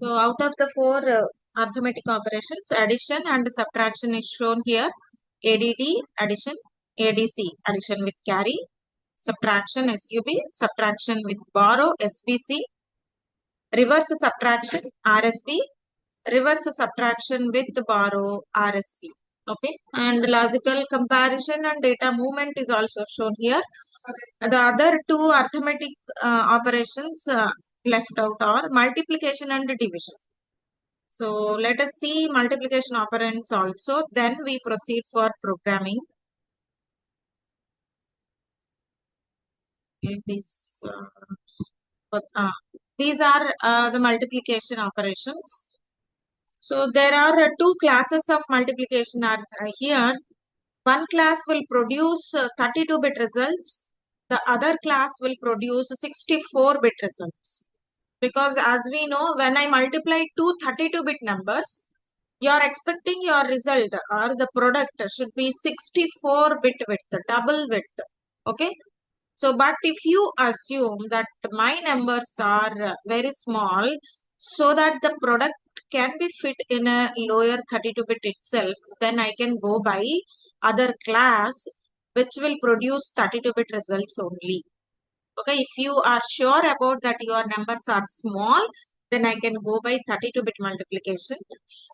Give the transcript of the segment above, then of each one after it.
So out of the four arithmetic operations, addition and subtraction is shown here. ADD, addition, ADC, addition with carry, subtraction, SUB, subtraction with borrow, SBC, reverse subtraction, RSB, reverse subtraction with borrow, RSC. Okay, and logical comparison and data movement is also shown here. The other two arithmetic operations left out are multiplication and division. So let us see multiplication operands also, then we proceed for programming. Okay, these are the multiplication operations. So there are two classes of multiplication are here. One class will produce 32-bit results. The other class will produce 64-bit results. Because as we know, when I multiply two 32-bit numbers, you are expecting your result or the product should be 64-bit width, double width. Okay. So, but if you assume that my numbers are very small, so that the product can be fit in a lower 32-bit itself, then I can go by other class which will produce 32-bit results only. Okay, if you are sure about that your numbers are small, then I can go by 32-bit multiplication.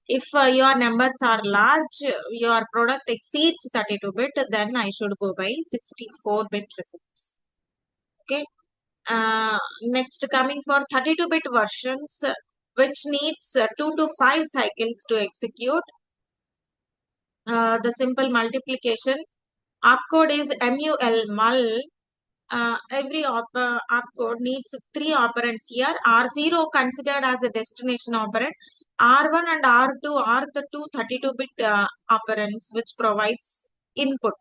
If your numbers are large, your product exceeds 32-bit, then I should go by 64-bit results. Okay. Next, coming for 32-bit versions, which needs 2 to 5 cycles to execute. The simple multiplication. Opcode is mul. Every opcode needs 3 operands here. R0 considered as a destination operand. R1 and R2 are the two 32-bit operands which provides input.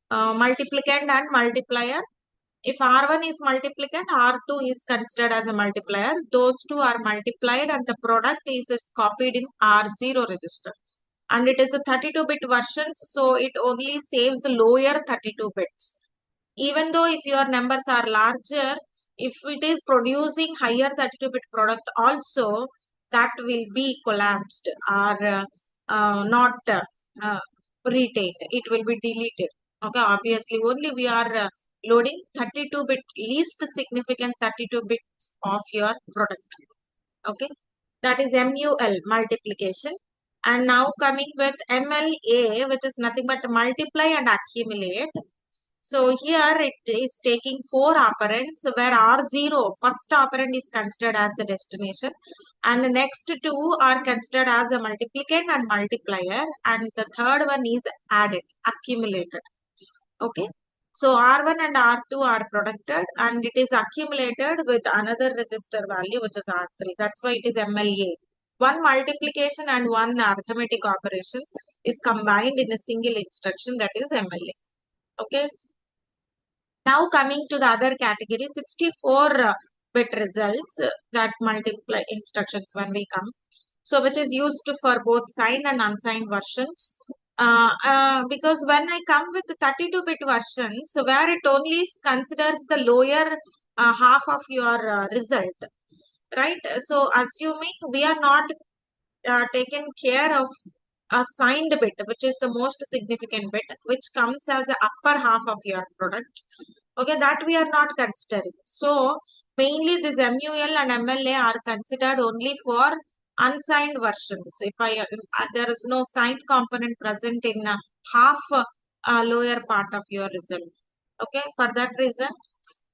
Multiplicand and multiplier. If R1 is multiplicand, R2 is considered as a multiplier. Those two are multiplied and the product is copied in R0 register. And it is a 32-bit version, so it only saves lower 32 bits. Even though if your numbers are larger, if it is producing higher 32-bit product also, that will be collapsed or not retained. It will be deleted. Okay, obviously only we are loading 32-bit, least significant 32 bits of your product. Okay, that is MUL, multiplication. And now coming with MLA, which is nothing but multiply and accumulate. So here it is taking 4 operands where R0, first operand is considered as the destination and the next two are considered as a multiplicand and multiplier and the third one is added, accumulated. Okay. So R1 and R2 are produced and it is accumulated with another register value which is R3. That's why it is MLA. One multiplication and one arithmetic operation is combined in a single instruction, that is MLA. Okay. Now coming to the other category, 64-bit results that multiply instructions when we come. So which is used for both signed and unsigned versions. Because when I come with the 32-bit versions, where it only considers the lower half of your result, right? So assuming we are not taken care of a signed bit, which is the most significant bit, which comes as the upper half of your product. Okay, that we are not considering. So mainly this MUL and MLA are considered only for unsigned versions. If there is no signed component present in half lower part of your result. Okay, for that reason,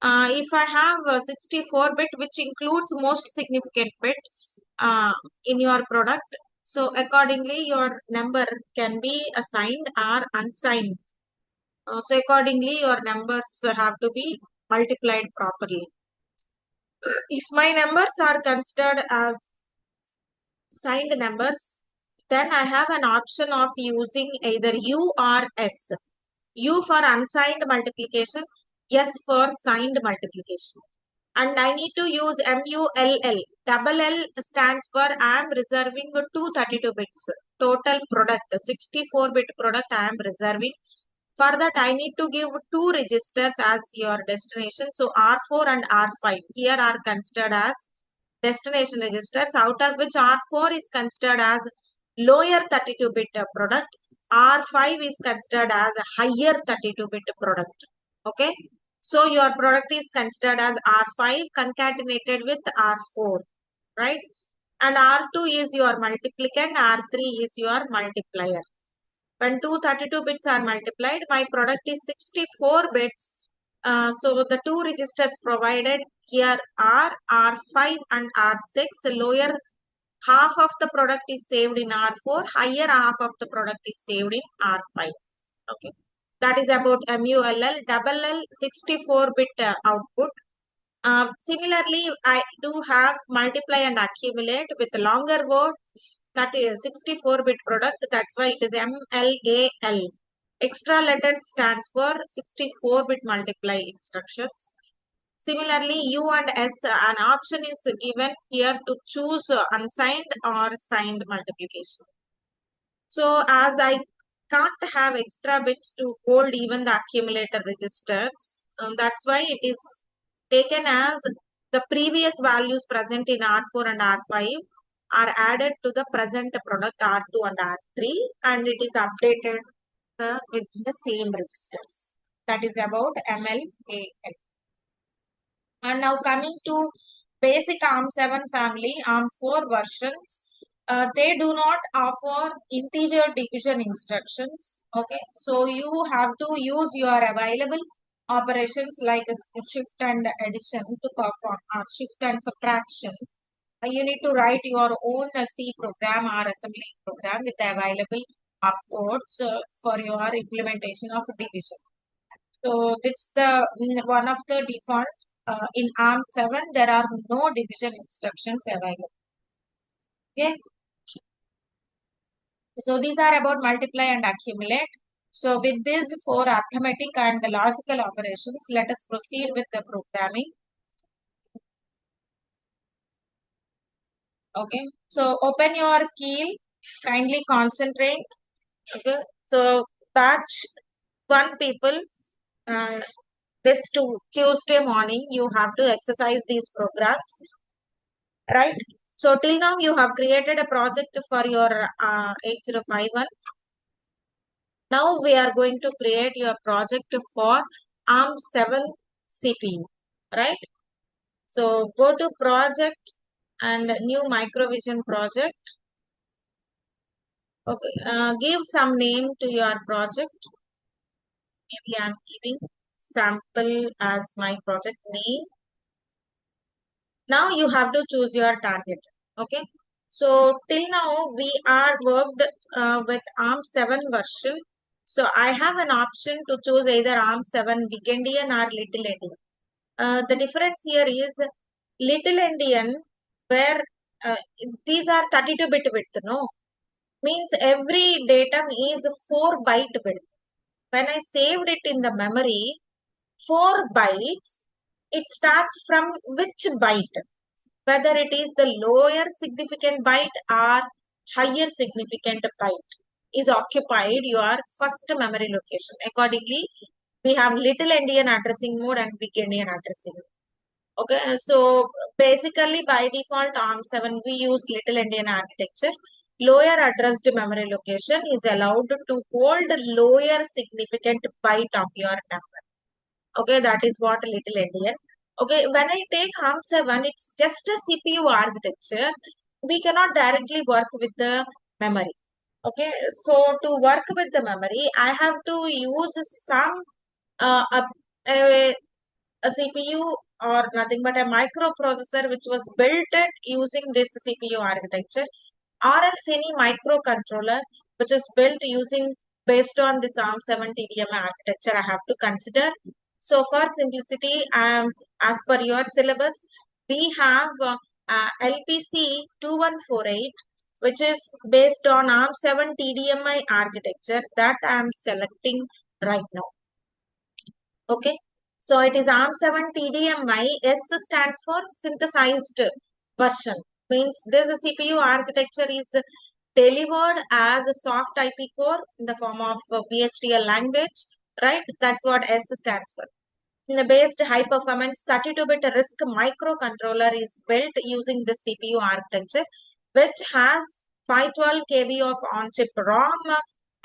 if I have a 64-bit, which includes most significant bit in your product, so accordingly your number can be assigned or unsigned. So accordingly your numbers have to be multiplied properly. If my numbers are considered as signed numbers, then I have an option of using either U or S. U for unsigned multiplication, S for signed multiplication. And I need to use MULL. Double L stands for I am reserving 232 bits. Total product, 64-bit product I am reserving. For that, I need to give 2 registers as your destination. So R4 and R5 here are considered as destination registers, out of which R4 is considered as lower 32-bit product. R5 is considered as a higher 32-bit product. Okay. So your product is considered as R5 concatenated with R4, right? And R2 is your multiplicand, R3 is your multiplier. When two 32 bits are multiplied, my product is 64 bits. So the two registers provided here are R5 and R6. Lower half of the product is saved in R4, higher half of the product is saved in R5. Okay. That is about MULL. Double L 64-bit output. Similarly, I do have multiply and accumulate with longer word, that is 64-bit product. That's why it is MLAL. Extra letter stands for 64-bit multiply instructions. Similarly, U and S, an option is given here to choose unsigned or signed multiplication. So as I can't have extra bits to hold even the accumulator registers, that's why it is taken as the previous values present in R4 and R5 are added to the present product R2 and R3, and it is updated with the same registers. That is about MLAL. And now coming to basic ARM7 family, ARM4 versions, they do not offer integer division instructions. Okay, so you have to use your available operations like shift and addition to perform shift and subtraction. You need to write your own C program or assembly program with the available opcodes for your implementation of division. So this is the one of the default. In ARM7, there are no division instructions available. Okay. So these are about multiply and accumulate. So with these four arithmetic and logical operations, let us proceed with the programming. Okay. So open your Keil. Kindly concentrate. Okay. So batch 1 people. Uh, this Tuesday morning, you have to exercise these programs. Right? So till now you have created a project for your 8051. Now we are going to create your project for ARM7 CPU, right? So go to project and new microvision project. Okay, give some name to your project. Maybe I'm giving sample as my project name. Now you have to choose your target. Okay. So till now we are worked with ARM7 version. So I have an option to choose either ARM7 Big Endian or Little Endian. The difference here is Little Endian where uh, these are 32-bit width, no? Means every datum is 4-byte width. When I saved it in the memory, 4 bytes, it starts from which byte? Whether it is the lower significant byte or higher significant byte is occupied your first memory location. Accordingly, we have little endian addressing mode and big endian addressing mode. Okay, so basically by default ARM7 we use little endian architecture. Lower addressed memory location is allowed to hold lower significant byte of your number. Okay, that is what little endian. Okay, when I take ARM7, it's just a CPU architecture. We cannot directly work with the memory. Okay, so to work with the memory, I have to use some uh, a, a, a CPU or nothing but a microprocessor which was built using this CPU architecture, or else any microcontroller which is built using based on this ARM7 TDMI architecture I have to consider. So for simplicity, as per your syllabus, we have LPC 2148, which is based on ARM7 TDMI architecture that I am selecting right now. Okay. So it is ARM7 TDMI. S stands for synthesized version. Means this CPU architecture is delivered as a soft IP core in the form of VHDL language, right? That's what S stands for. based high performance 32-bit RISC microcontroller is built using the CPU architecture, which has 512 KB of on-chip ROM,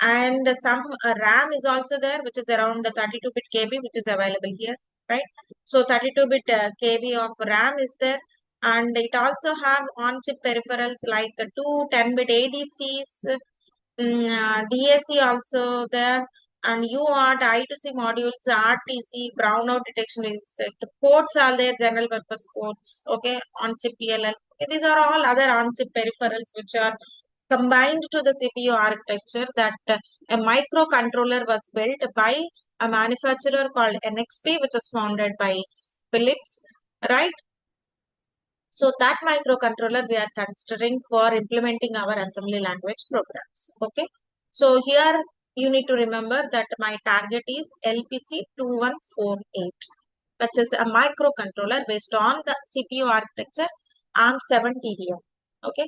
and some RAM is also there, which is around the 32-bit KB, which is available here, right? So 32-bit KB of RAM is there, and it also have on-chip peripherals like two 10-bit ADCs, DAC also there, and UART, I2C modules, RTC, brownout detection is the ports are there, general purpose ports, okay, on chip PLL. Okay, these are all other on chip peripherals which are combined to the CPU architecture that a microcontroller was built by a manufacturer called NXP, which was founded by Philips, right? So that microcontroller we are considering for implementing our assembly language programs. Okay. So here you need to remember that my target is LPC 2148, which is a microcontroller based on the CPU architecture ARM7 TDM. Okay.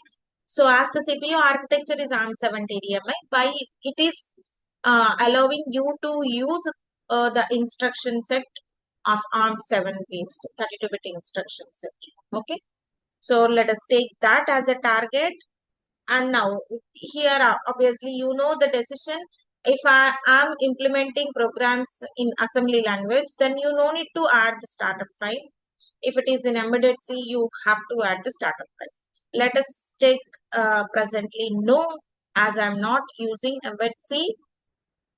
So as the CPU architecture is ARM7 TDMI, by it is allowing you to use the instruction set of ARM7 based 32-bit instruction set. Okay. So let us take that as a target. And now here, obviously, you know the decision. If I am implementing programs in assembly language, then you no need to add the startup file. If it is in embedded C, you have to add the startup file. Let us check presently no, as I am not using embedded C.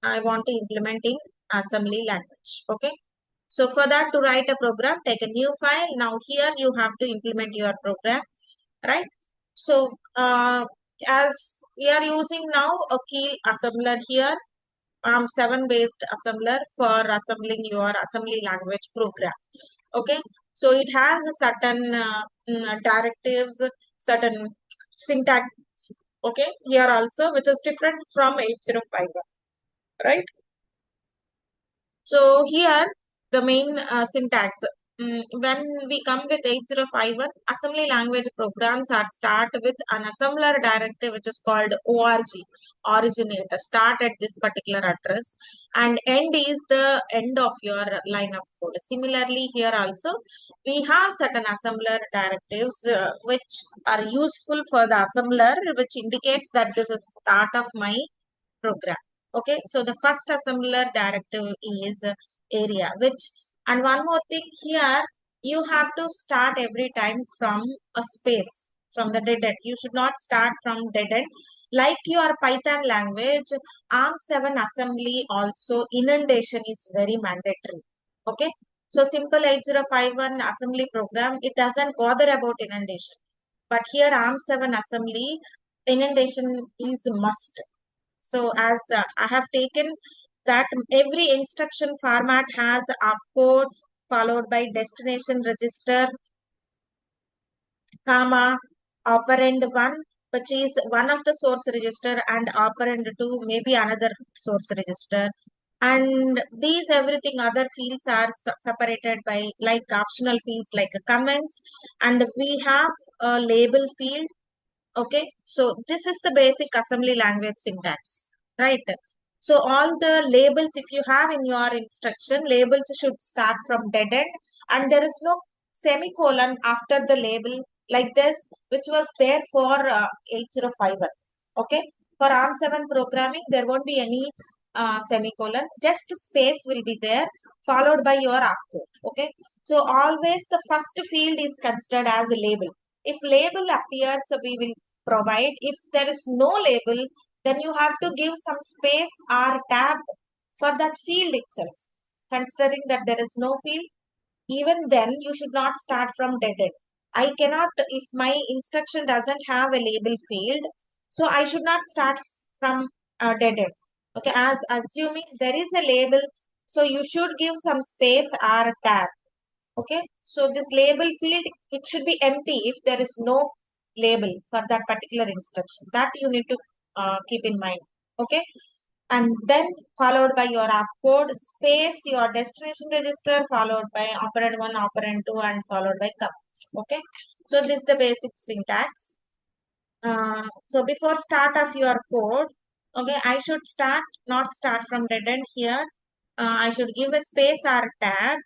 I want to implement in assembly language. Okay. So for that, to write a program, take a new file. Now here you have to implement your program, right? So as we are using now a Keil assembler here, ARM7 based assembler for assembling your assembly language program. Okay, so it has a certain directives, certain syntax. Okay, here also, which is different from 8051, right? So here the main syntax. When we come with 8051, assembly language programs are start with an assembler directive which is called ORG, originator, start at this particular address, and end is the end of your line of code. Similarly, here also we have certain assembler directives which are useful for the assembler, which indicates that this is start of my program. Okay, so the first assembler directive is area, which, and one more thing here, you have to start every time from a space, from the dead end. You should not start from dead end. Like your Python language, ARM7 assembly also indentation is very mandatory. Okay, so simple 8051 assembly program, it doesn't bother about indentation. But here ARM7 assembly, indentation is must. So as I have taken that every instruction format has opcode followed by destination register, comma, operand 1, which is one of the source register, and operand 2, maybe another source register. And these everything other fields are separated by like optional fields like comments, and we have a label field. Okay, so this is the basic assembly language syntax, right? So all the labels, if you have in your instruction, labels should start from dead end, and there is no semicolon after the label like this, which was there for 8051. Okay, for ARM7 programming, there won't be any semicolon, just space will be there, followed by your opcode. Okay, so always the first field is considered as a label. If label appears, we will provide. If there is no label, then you have to give some space or tab for that field itself. Considering that there is no field, even then you should not start from dead end. I cannot, if my instruction doesn't have a label field, so I should not start from dead end. Okay, as assuming there is a label, so you should give some space or tab. Okay, so this label field, it should be empty if there is no label for that particular instruction. That you need to keep in mind. Okay, and then followed by your opcode, space, your destination register, followed by operand 1, operand 2, and followed by comments. Okay, so this is the basic syntax. So before start of your code, okay, I should start, not start from dead end here. I should give a space or tab.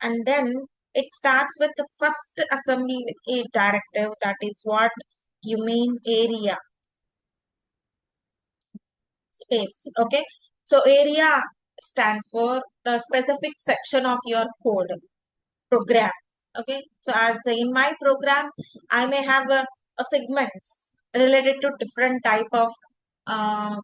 and then it starts with the first assembly with a directive, that is what you mean area space. Okay, so area stands for the specific section of your code program. Okay, so as in my program I may have a segments related to different type of uh,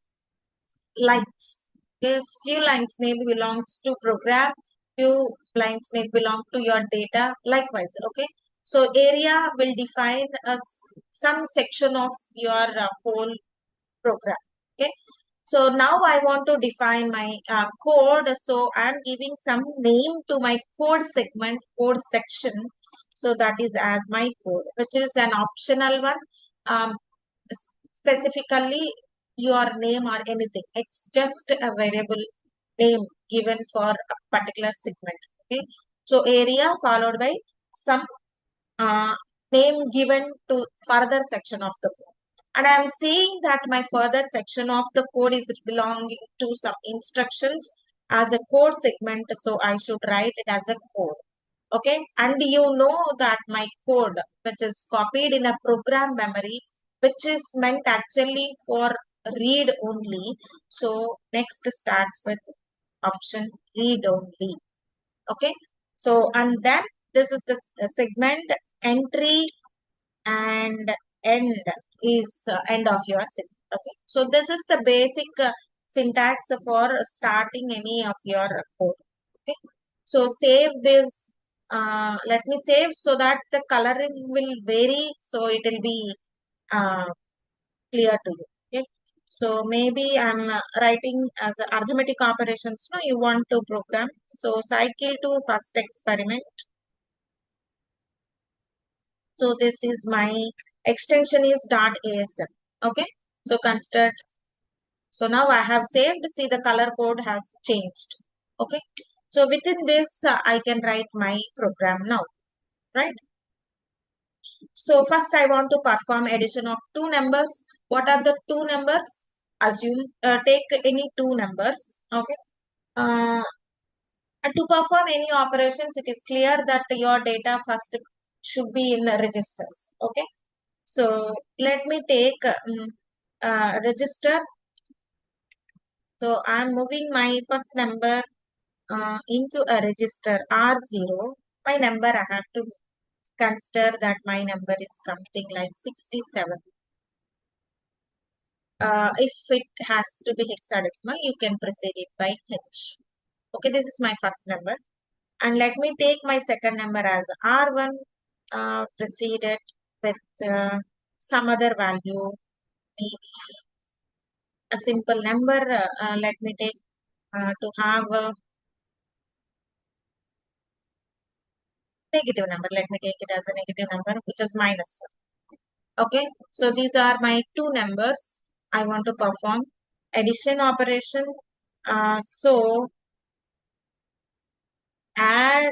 lines. Okay, few lines may belongs to program, few lines may belong to your data. Likewise, okay. So area will define some section of your whole program. Okay. So now I want to define my code. So I'm giving some name to my code segment, code section. So that is as my code, which is an optional one. Um, Specifically your name or anything. It's just a variable name given for a particular segment. Okay. So area followed by some uh, name given to further section of the code. And I am saying that my further section of the code is belonging to some instructions as a code segment. So I should write it as a code. Okay, and you know that my code which is copied in a program memory, which is meant actually for read only. So next starts with option read only. Okay, so and then this is the segment entry and end is end of your segment. Okay, so this is the basic syntax for starting any of your code. Okay, so save this. Let me save so that the coloring will vary, so it will be uh, clear to you. Okay, so maybe I'm writing as a arithmetic operations. No, you want to program. So cycle to first experiment. So this is my extension is .asm. Okay, so consider. So now I have saved. See, the color code has changed. Okay, so within this I can write my program now, right? So first I want to perform addition of two numbers. What are the two numbers? Assume take any two numbers. Okay. Uh, and to perform any operations, it is clear that your data first should be in registers. Okay. So let me take register. So I am moving my first number into a register R0. My number I have to consider that my number is something like 67. If it has to be hexadecimal, you can precede it by H. Okay, this is my first number. And let me take my second number as R1, precede it with some other value, maybe a simple number. Let me take to have a negative number. Let me take it as a negative number, which is -1. Okay, so these are my two numbers. I want to perform addition operation. So add,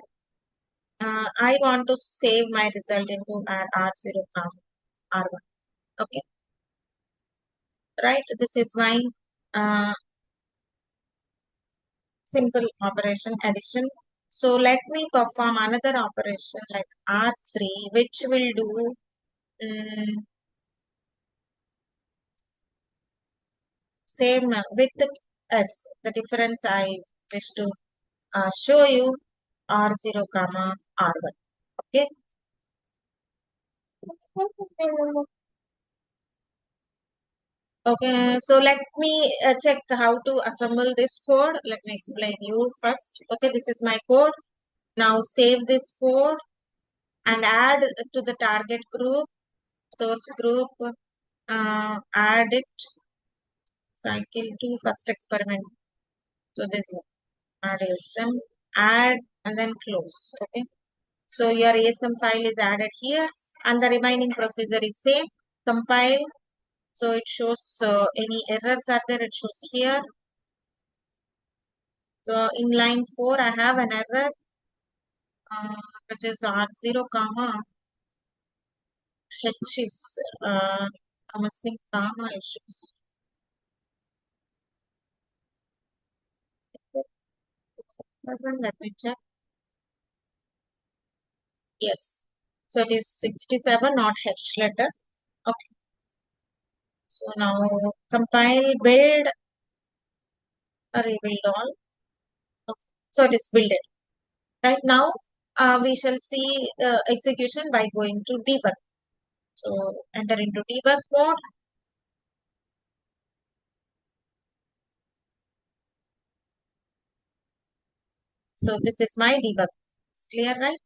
I want to save my result into add R0 comma R1. Okay, right. This is my uh, simple operation addition. So let me perform another operation like R3, which will do same with the S. The difference I wish to show you R0 comma R1. Okay. Okay, so let me check how to assemble this code. Let me explain you first. Okay, this is my code. Now save this code and add to the target group, source group, add it, cycle to first experiment. So this one, add ASM, add and then close. Okay, so your ASM file is added here and the remaining procedure is same. Compile. So it shows any errors are there, it shows here. So in line 4, I have an error, which is R0 comma H is I'm missing comma issues. Let me check. Yes. So it is 67, not H letter. Okay. So now compile, build, rebuild all. Okay. So it is built. Right now, we shall see execution by going to debug. So enter into debug mode. So this is my debug. It's clear, right?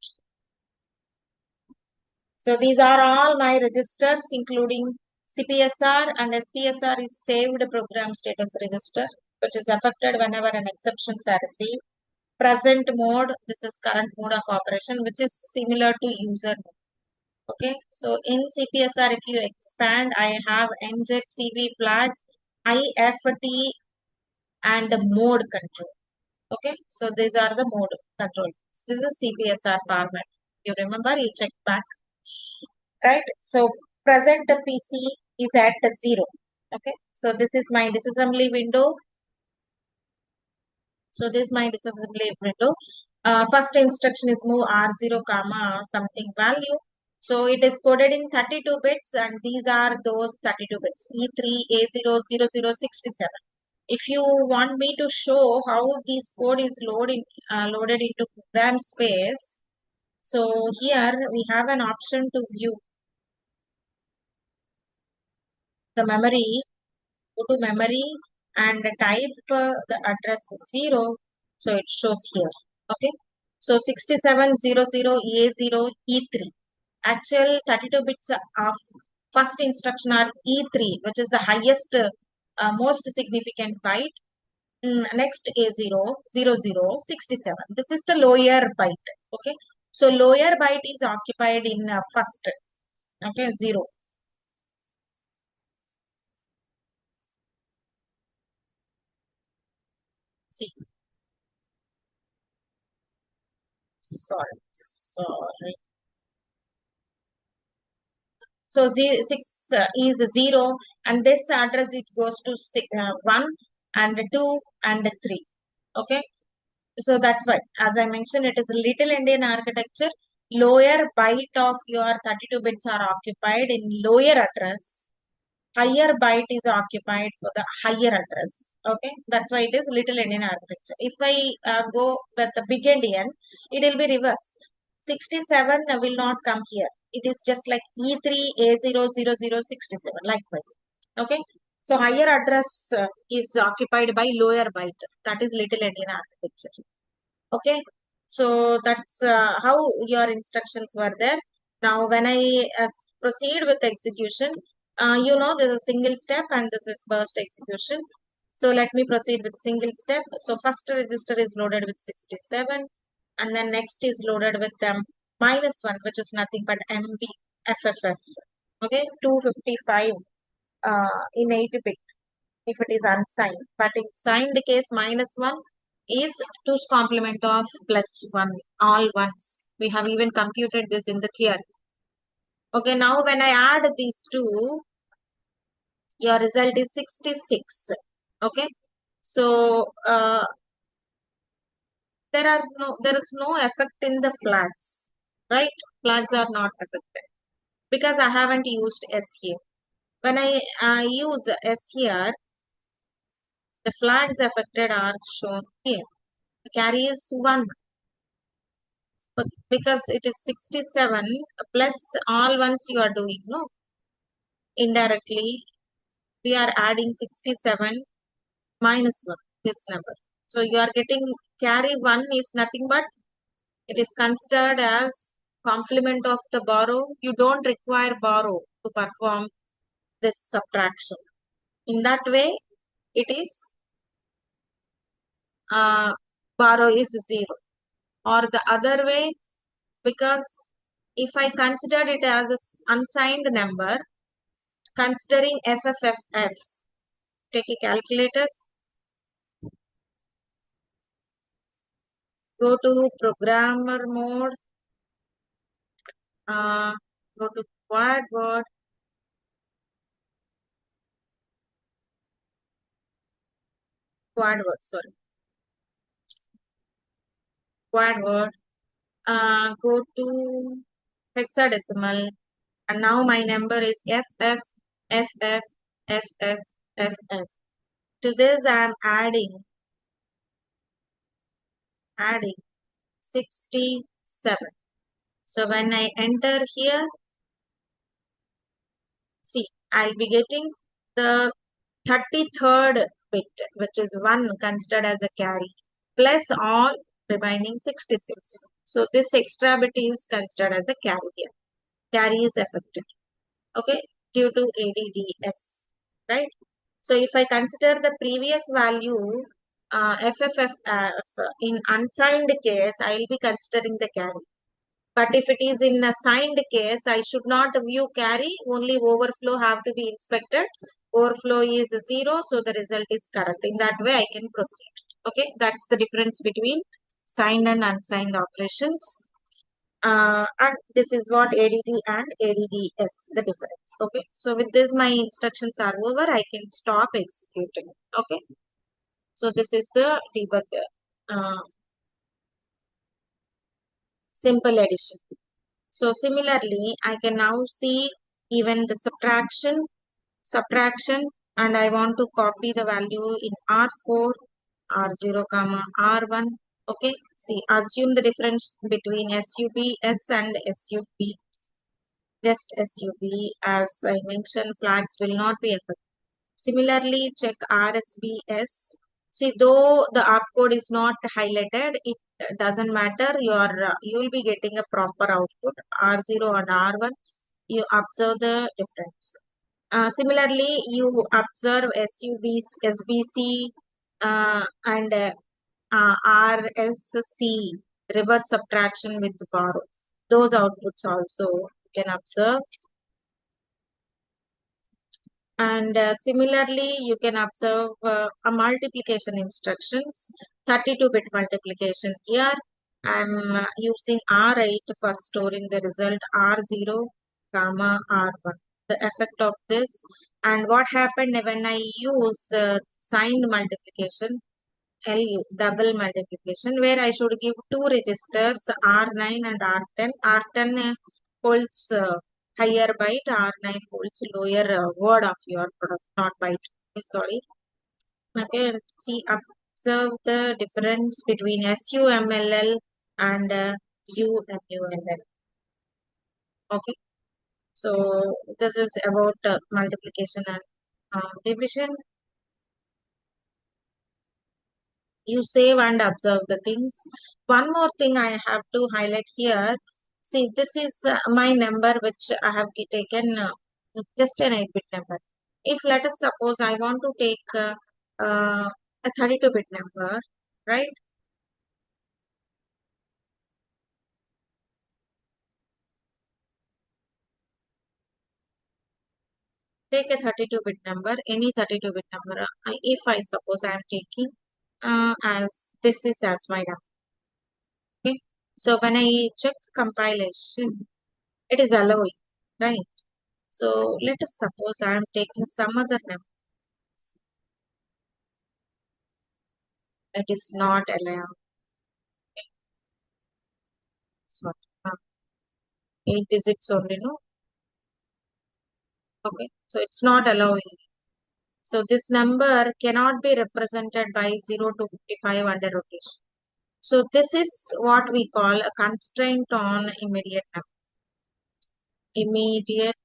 So these are all my registers, including CPSR and SPSR is saved program status register, which is affected whenever an exceptions are received. Present mode, this is current mode of operation, which is similar to user mode. Okay, so in CPSR, if you expand, I have NJET, CV flags, IFT, and mode control. Okay, so these are the mode control. This is CPSR format. You remember, you check back, right? So present PC is at 0. Okay, so this is my disassembly window. So this is my disassembly window. First instruction is move R0 comma something value. So it is coded in 32 bits and these are those 32 bits E3 A00067. If you want me to show how this code is loaded into program space, so here we have an option to view the memory. Go to memory and type the address 0. So it shows here. Okay. So 6700A0E3. Actual 32 bits of first instruction are E3, which is the highest, most significant byte. Next A00067. This is the lower byte. Okay. So lower byte is occupied in first. Okay. 0. See. Sorry. Sorry. So 6 is 0 and this address it goes to 1 and 2 and 3. Okay. So that's why, as I mentioned, it is a little Indian architecture. Lower byte of your 32 bits are occupied in lower address. Higher byte is occupied for the higher address. Okay. That's why it is little Indian architecture. If I go with the big Indian, it will be reverse. 67 will not come here. It is just like E3 A00067 likewise. Okay. So higher address is occupied by lower byte. That is little Indian architecture. Okay. So that's how your instructions were there. Now when I proceed with execution, there's a single step and this is burst execution. So let me proceed with single step. So first register is loaded with 67 and then next is loaded with -1, which is nothing but MB FFF. Okay, 255 in 8-bit if it is unsigned. But in signed case, -1 is 2's complement of +1, all ones. We have even computed this in the theory. Okay, now when I add these two, your result is 66. Okay, so there is no effect in the flags, right? Flags are not affected because I haven't used S here. When I use S here, the flags affected are shown here. The carry is 1. But because it is 67 plus all ones you are doing, no? Indirectly, we are adding 67 -1, this number. So you are getting carry 1 is nothing but it is considered as complement of the borrow. You don't require borrow to perform this subtraction. In that way, it is uh, borrow is 0. Or the other way, because if I consider it as an unsigned number, considering FFFF, take a calculator, go to programmer mode, uh, go to quad word, sorry, quad word, Go to hexadecimal, and now my number is FF, FF, FF, FF. To this, I am adding 67. So when I enter here, see, I'll be getting the 33rd bit, which is 1 considered as a carry, plus all remaining 66. So this extra bit is considered as a carry here. Carry is affected, okay, due to ADDS, right? So if I consider the previous value, FFF, in unsigned case, I will be considering the carry. But if it is in a signed case, I should not view carry, only overflow have to be inspected. Overflow is 0, so the result is correct. In that way, I can proceed. Okay, that's the difference between signed and unsigned operations. And this is what ADD and ADDS, the difference. Okay, so with this, my instructions are over. I can stop executing. Okay, so this is the debugger. Simple addition. So similarly, I can now see even the subtraction, and I want to copy the value in R4, R0, comma R1. Okay, see, assume the difference between S and SUB, just SUB. As I mentioned, flags will not be affected. Similarly, check RSBS. See, though the opcode is not highlighted, it doesn't matter. You will be getting a proper output. R0 and R1, you observe the difference. Similarly, you observe SBC, and RSC, reverse subtraction with borrow. Those outputs also you can observe. And similarly, you can observe a multiplication instructions, 32-bit multiplication. Here, I'm using R8 for storing the result R0, comma R1. The effect of this, and what happened when I use signed multiplication, LU, double multiplication, where I should give two registers, R9 and R10. R10 holds higher byte, R9 holds lower word of your product, not byte. Sorry. Okay, and see, observe the difference between SUMLL and UMULL. Okay, so this is about multiplication and division. You save and observe the things. One more thing I have to highlight here. See, this is my number which I have taken just an 8-bit number. If let us suppose I want to take a 32-bit number, right? Take a 32-bit number, any 32-bit number. If I suppose I am taking as this is as my number. Okay. So when I check compilation, it is allowing, right? So let us suppose I am taking some other number that is not allowed. So 8 digits only, no? Okay, so it's not allowing. So this number cannot be represented by 0 to 55 under rotation. So this is what we call a constraint on immediate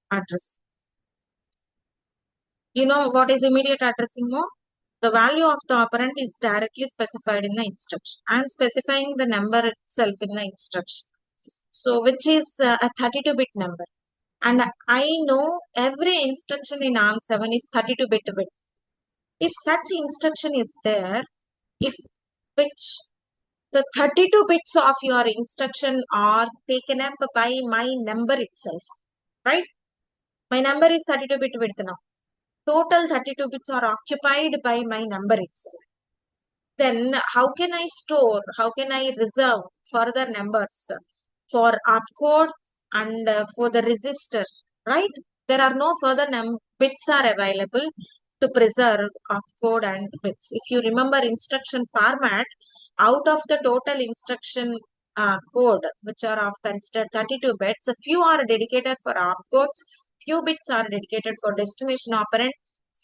address. You know what is immediate addressing? No? The value of the operand is directly specified in the instruction. I am specifying the number itself in the instruction. So which is a 32-bit number. And I know every instruction in ARM7 is 32-bit bit. If such instruction is there, if which the 32 bits of your instruction are taken up by my number itself, right? My number is 32-bit width now. Total 32 bits are occupied by my number itself. Then how can I store, how can I reserve further numbers for opcode and for the register, right? There are no further bits are available to preserve opcode and bits. If you remember instruction format, out of the total instruction code, which are of considered 32 bits. A few are dedicated for opcodes, few bits are dedicated for destination operand,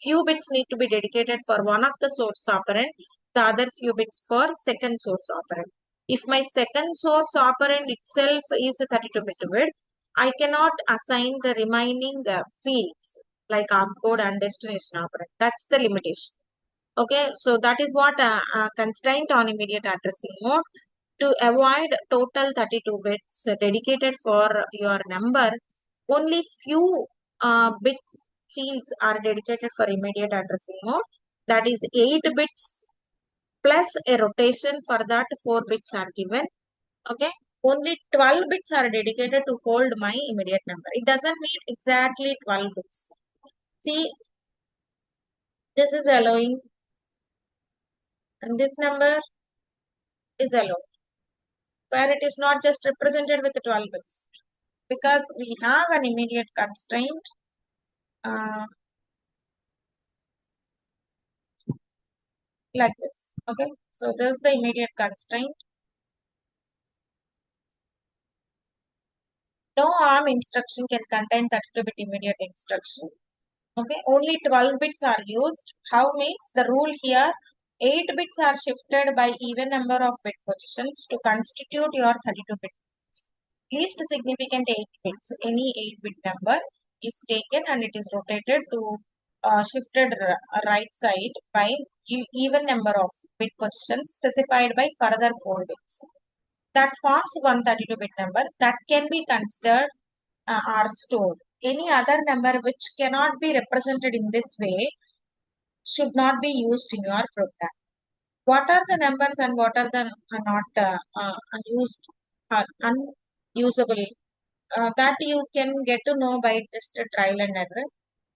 few bits need to be dedicated for one of the source operand, the other few bits for second source operand. If my second source operand itself is a 32-bit width, I cannot assign the remaining fields like opcode and destination operand. That's the limitation. Okay, so that is what constraint on immediate addressing mode. To avoid total 32 bits dedicated for your number, only few bit fields are dedicated for immediate addressing mode. That is 8 bits plus a rotation for that 4 bits are given. Okay, only 12 bits are dedicated to hold my immediate number. It doesn't mean exactly 12 bits. See, this is allowing, and this number is allowed, where it is not just represented with the 12 bits. Because we have an immediate constraint like this. Okay, so this is the immediate constraint. No ARM instruction can contain 32-bit immediate instruction. Okay, only 12 bits are used. How means the rule here, 8 bits are shifted by even number of bit positions to constitute your 32-bit. Least significant 8 bits, any 8-bit number is taken and it is rotated to shifted right side by even number of bit positions specified by further 4 bits. That forms 132-bit number that can be considered are stored. Any other number which cannot be represented in this way should not be used in your program. What are the numbers and what are the not unused or unusable? That you can get to know by just a trial and error.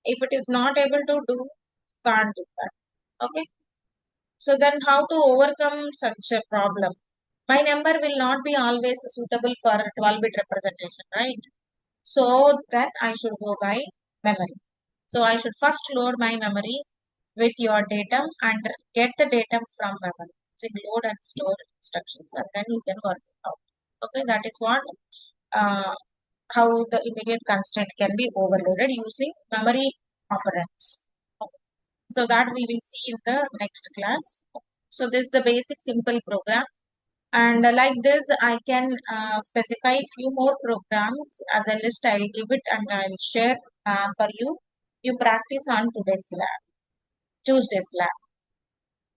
If it is not able to do, can't do that. Okay. So then how to overcome such a problem? My number will not be always suitable for 12-bit representation, right? So then I should go by memory. So I should first load my memory with your datum and get the datum from memory using load and store instructions, and then you can work it out. Okay, that is what how the immediate constraint can be overloaded using memory operands. Okay. So that we will see in the next class. So this is the basic simple program. And like this, I can specify few more programs as a list. I'll give it and I'll share for you. You practice on today's lab, Tuesday's lab.